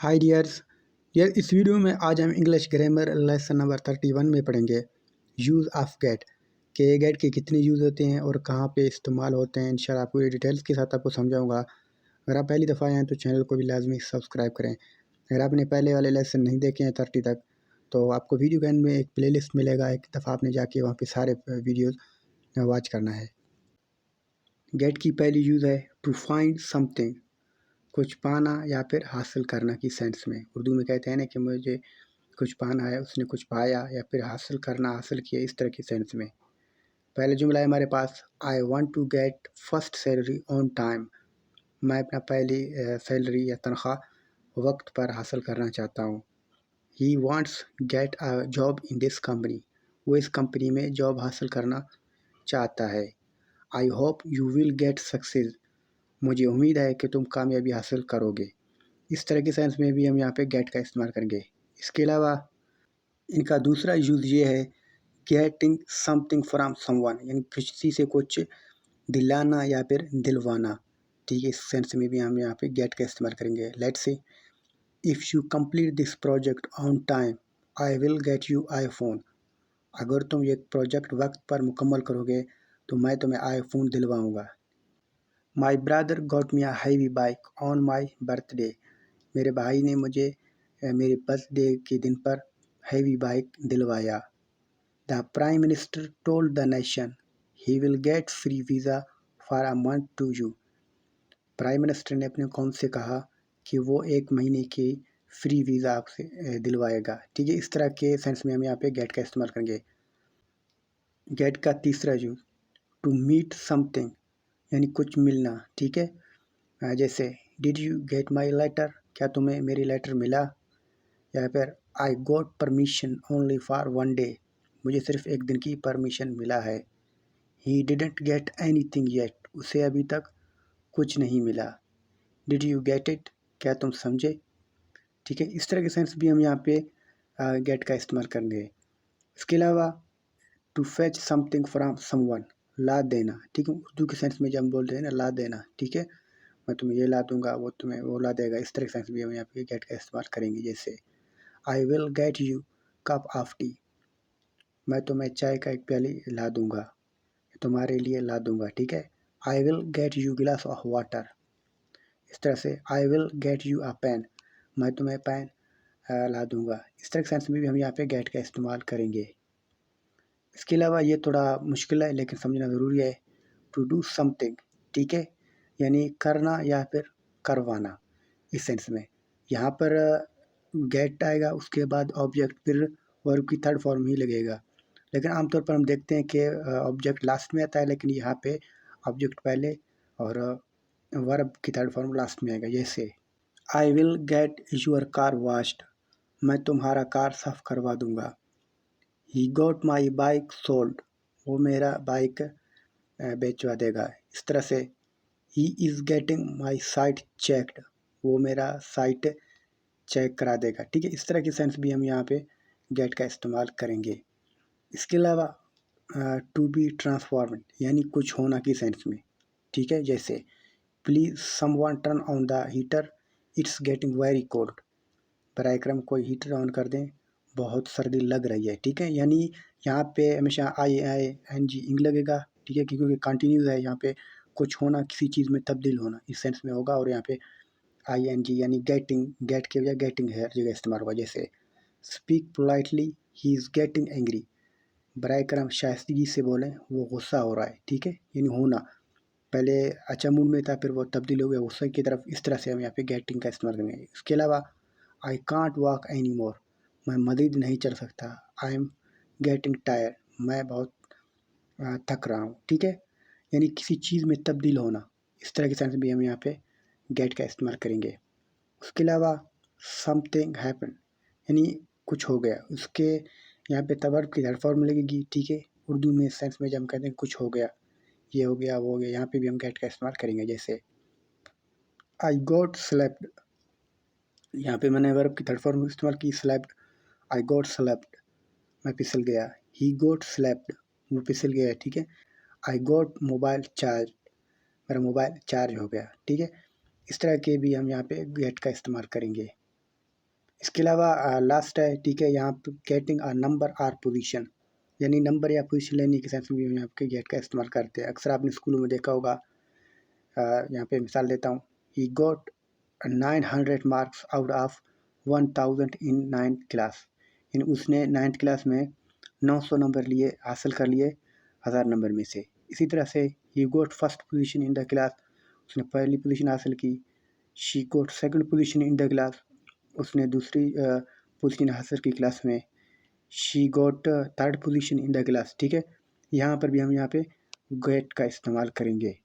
हाय dears. यार इस video में आज हम इंग्लिश ग्रामर लेसन नंबर 31 में पढ़ेंगे यूज़ ऑफ गेट के गेट के कितने यूज़ होते हैं और कहाँ पे इस्तेमाल होते हैं। इंशाल्लाह पूरी डिटेल्स के साथ आपको समझाऊंगा। अगर आप पहली दफ़ा आए हैं तो चैनल को भी लाजमी सब्सक्राइब करें। अगर आपने पहले वाले लेसन नहीं देखे हैं 30 तक तो आपको वीडियो के एंड में एक प्लेलिस्ट मिलेगा, एक दफ़ा आपने जाके वहाँ पे सारे वीडियोज़ वॉच करना है। गेट की पहली यूज़ है टू फाइंड समथिंग, कुछ पाना या फिर हासिल करना की सेंस में। उर्दू में कहते हैं ना कि मुझे कुछ पाना है, उसने कुछ पाया, या फिर हासिल करना, हासिल किया, इस तरह की सेंस में। पहले जुमला है हमारे पास, I want to get first salary on time. मैं अपना पहली सैलरी या तनख्वाह वक्त पर हासिल करना चाहता हूँ। He wants get a job in this company, वो इस कंपनी में जॉब हासिल करना चाहता है। I hope you will get success, मुझे उम्मीद है कि तुम कामयाबी हासिल करोगे। इस तरह के सेंस में भी हम यहाँ पे गेट का इस्तेमाल करेंगे। इसके अलावा इनका दूसरा यूज़ ये है गेटिंग समथिंग फ्रॉम समवन, यानी किसी से कुछ दिलाना या फिर दिलवाना। ठीक है, इस सेंस में भी हम यहाँ पे गेट का इस्तेमाल करेंगे। Let's say if you complete this project on time I will get you iPhone, अगर तुम ये प्रोजेक्ट वक्त पर मुकम्मल करोगे तो मैं तुम्हें आईफोन दिलवाऊंगा। My brother got me a heavy bike on my birthday, मेरे भाई ने मुझे मेरे बर्थडे के दिन पर हैवी बाइक दिलवाया। The prime minister told the nation he will get free visa for a month to you, prime minister ने अपने कौम से कहा कि वो 1 महीने की फ्री वीज़ा आपसे दिलवाएगा। ठीक है, इस तरह के सेंस में हम यहाँ पे गेट का इस्तेमाल करेंगे। गेट का तीसरा यूज टू मीट समथिंग, यानी कुछ मिलना। ठीक है, जैसे did you get my letter, क्या तुम्हें मेरी लेटर मिला। या फिर I got permission only for 1 day, मुझे सिर्फ 1 दिन की परमिशन मिला है। He didn't get anything yet, उसे अभी तक कुछ नहीं मिला। डिड यू गेट इट, क्या तुम समझे। ठीक है, इस तरह के सेंस भी हम यहाँ पे गेट का इस्तेमाल करेंगे। इसके अलावा to fetch something from someone, ला देना। ठीक है, उर्दू के सेंस में जब हम बोलते हैं ना ला देना, ठीक है, मैं तुम्हें ये ला दूंगा, वो तुम्हें वो ला देगा। इस तरह के सेंस भी हम यहाँ पे गेट का इस्तेमाल करेंगे। जैसे I will get you cup of T, मैं तुम्हें चाय का एक प्याली ला दूंगा, तुम्हारे लिए ला दूंगा। ठीक है, I will get you glass of water. इस तरह से I will get you a pen, मैं तुम्हें पेन ला दूंगा। इस तरह के सेंस में भी हम यहाँ पे गेट का इस्तेमाल करेंगे। इसके अलावा ये थोड़ा मुश्किल है लेकिन समझना ज़रूरी है, टू डू समथिंग। ठीक है, यानी करना या फिर करवाना। इस सेंस में यहाँ पर गेट आएगा, उसके बाद ऑब्जेक्ट, फिर वर्ब की थर्ड फॉर्म ही लगेगा। लेकिन आमतौर पर हम देखते हैं कि ऑब्जेक्ट लास्ट में आता है, लेकिन यहाँ पे ऑब्जेक्ट पहले और वर्ब की थर्ड फॉर्म लास्ट में आएगा। जैसे I will get your car washed, मैं तुम्हारा कार साफ करवा दूंगा। He got my bike sold, वो मेरा बाइक बेचवा देगा। इस तरह से he is getting my site checked, वो मेरा साइट चेक करा देगा। ठीक है, इस तरह की सेंस भी हम यहाँ पे गेट का इस्तेमाल करेंगे। इसके अलावा टू बी ट्रांसफॉर्म्ड, यानी कुछ होना की सेंस में। ठीक है, जैसे please someone turn on the heater it's getting very cold, बराए करम कोई हीटर ऑन कर दें, बहुत सर्दी लग रही है। ठीक है, यानी यहाँ पे हमेशा आई आई एन जी इंग लगेगा। ठीक है, क्योंकि कंटिन्यूस है, यहाँ पे कुछ होना, किसी चीज़ में तब्दील होना, इस सेंस में होगा। और यहाँ पे आई एन जी यानी गेटिंग, गेट के बजाय गेटिंग हर जगह इस्तेमाल हुआ। जैसे speak politely he is getting angry, बराए करम शाइस्तगी से बोलें, वो गुस्सा हो रहा है। ठीक है, यानी होना, पहले अच्छा मूड में था, फिर वो तब्दील हो गया गुस्से की तरफ। इस तरह से हम यहाँ पे गेटिंग का इस्तेमाल करेंगे। इसके अलावा I can't walk any more, मैं मज़ीद नहीं चल सकता। आई एम गेटिंग टायर, मैं बहुत थक रहा हूँ। ठीक है, यानी किसी चीज़ में तब्दील होना। इस तरह के सेंस भी हम यहाँ पे गेट का इस्तेमाल करेंगे। उसके अलावा समथिंग हैपन, यानी कुछ हो गया, उसके यहाँ पे तवर्ब की थर्ड फॉर्म लगेगी। ठीक है, उर्दू में सेंस में जब हम कहते हैं कुछ हो गया, ये हो गया, वो हो गया, यहाँ पे भी हम गेट का इस्तेमाल करेंगे। जैसे आई गॉट स्लेप्ड, यहाँ पे मैंने वर्ब की थर्ड फॉर्म इस्तेमाल की, स्लेप्ड। आई गॉट स्लेप्ड, मैं फिसल गया। ही गॉट स्लेप्ड, वो फिसल गया। ठीक है, आई गॉट मोबाइल चार्ज, मेरा मोबाइल चार्ज हो गया। ठीक है, इस तरह के भी हम यहाँ पे गेट का इस्तेमाल करेंगे। इसके अलावा लास्ट है, ठीक है, यहाँ पे getting a number or position, यानी नंबर या पोजीशन लेने के सेंस में भी हम यहाँ पे गेट का इस्तेमाल करते हैं। अक्सर आपने स्कूलों में देखा होगा। यहाँ पे मिसाल देता हूँ, he got 900 marks out of 1000 in 9th class, यानी उसने 9th क्लास में 900 नंबर लिए, हासिल कर लिए 1000 नंबर में से। इसी तरह से he got first position in the class, उसने पहली पोजीशन हासिल की। She got second position in the class, उसने दूसरी पोजीशन हासिल की क्लास में। She got third position in the class, ठीक है। यहाँ पर भी हम यहाँ पे गेट का इस्तेमाल करेंगे।